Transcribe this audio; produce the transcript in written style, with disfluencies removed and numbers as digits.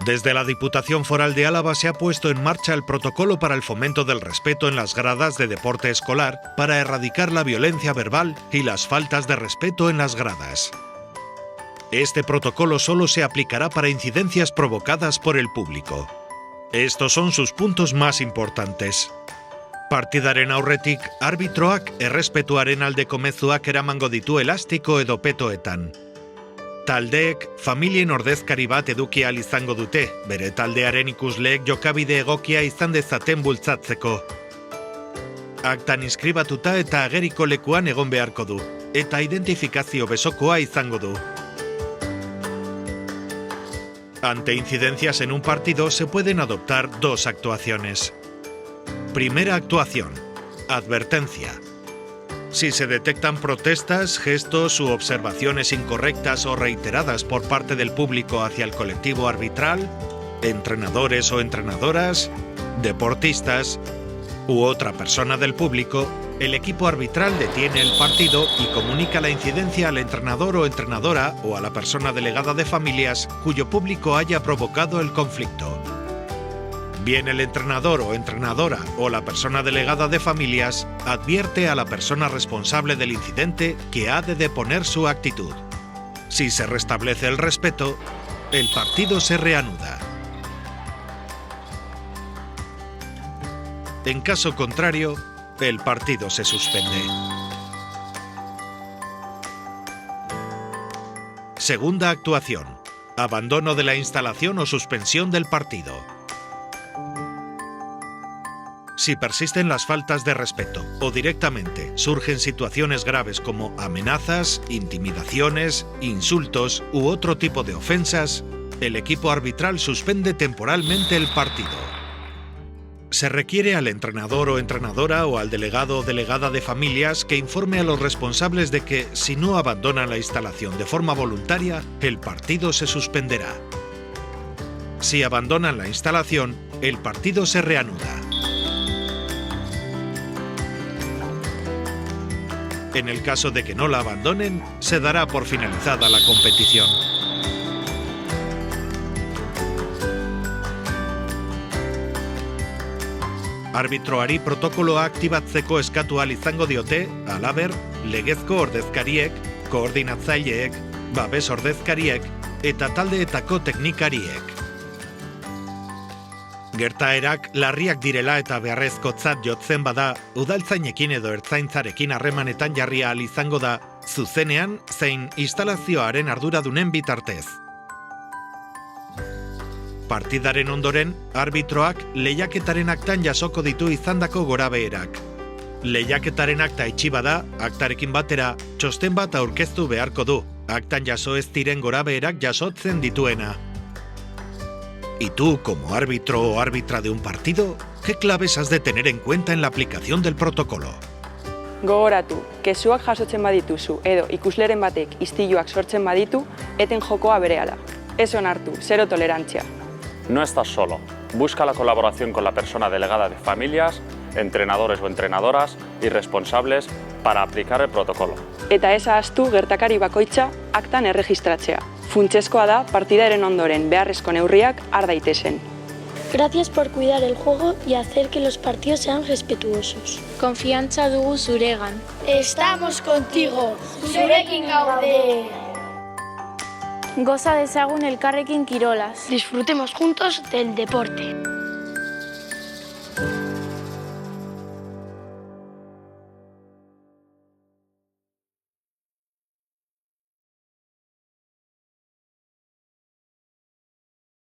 Desde la Diputación Foral de Álava se ha puesto en marcha el protocolo para el fomento del respeto en las gradas de deporte escolar para erradicar la violencia verbal y las faltas de respeto en las gradas. Este protocolo solo se aplicará para incidencias provocadas por el público. Estos son sus puntos más importantes. Partidaren aurretik, arbitroak errespetuaren aldeko mezuak eramango ditu elastiko edo petoetan. Taldeek familien ordezkari bat eduki ahal izango dute, bere taldearen ikusleek jokabide egokia izan dezaten bultzatzeko. Aktan inskribatuta eta ageriko lekuan egon beharko du, eta identifikazio besokoa izango du. Ante incidencias en un partido se pueden adoptar dos actuaciones. Primera actuación: advertencia. Si se detectan protestas, gestos u observaciones incorrectas o reiteradas por parte del público hacia el colectivo arbitral, entrenadores o entrenadoras, deportistas u otra persona del público, el equipo arbitral detiene el partido y comunica la incidencia al entrenador o entrenadora o a la persona delegada de familias cuyo público haya provocado el conflicto. Bien el entrenador o entrenadora o la persona delegada de familias advierte a la persona responsable del incidente que ha de deponer su actitud. Si se restablece el respeto, el partido se reanuda. En caso contrario, el partido se suspende. Segunda actuación: abandono de la instalación o suspensión del partido. Si persisten las faltas de respeto o directamente surgen situaciones graves como amenazas, intimidaciones, insultos u otro tipo de ofensas, el equipo arbitral suspende temporalmente el partido. Se requiere al entrenador o entrenadora o al delegado o delegada de familias que informe a los responsables de que, si no abandonan la instalación de forma voluntaria, el partido se suspenderá. Si abandonan la instalación, el partido se reanuda. En el caso de que no la abandonen, se dará por finalizada la competición. Arbitroari protokoloa aktibatzeko eskatu ahal izango diote, halaber, legezko ordezkariek, koordinatzaileek, babes ordezkariek eta taldeetako teknikariek. Gertaerak larriak direla eta beharrezkotzat jotzen bada, udaltzainekin edo ertzaintzarekin harremanetan jarri ahal izango da, zuzenean zein instalazioaren arduradunen bitartez. Partidaren ondoren, arbitroak lehiaketaren aktan jasoko ditu izandako gorabeherak. Lehiaketaren akta itxi bada, aktarekin batera, txosten bat aurkeztu beharko du, aktan jaso ez diren gorabeherak jasotzen dituena. ¿Y tú, como árbitro o árbitra de un partido, qué claves has de tener en cuenta en la aplicación del protocolo? Gogoratu, kezuak jasotzen badituzu edo ikusleren batek istiluak sortzen baditu, eten jokoa berehala. Ez onartu, zero tolerantzia. No estás solo. Busca la colaboración con la persona delegada de familias, entrenadores o entrenadoras y responsables para aplicar el protocolo. Eta ez ahaztu gertakari bakoitza aktan erregistratzea. Funtsezkoa da partidaren ondoren beharrezko neurriak har daitezen. Gracias por cuidar el juego y hacer que los partidos sean respetuosos. Konfiantza dugu zuregan. Estamos contigo, zurekin gaude. Goza dezagun elkarrekin kirolaz. Disfrutemos juntos del deporte.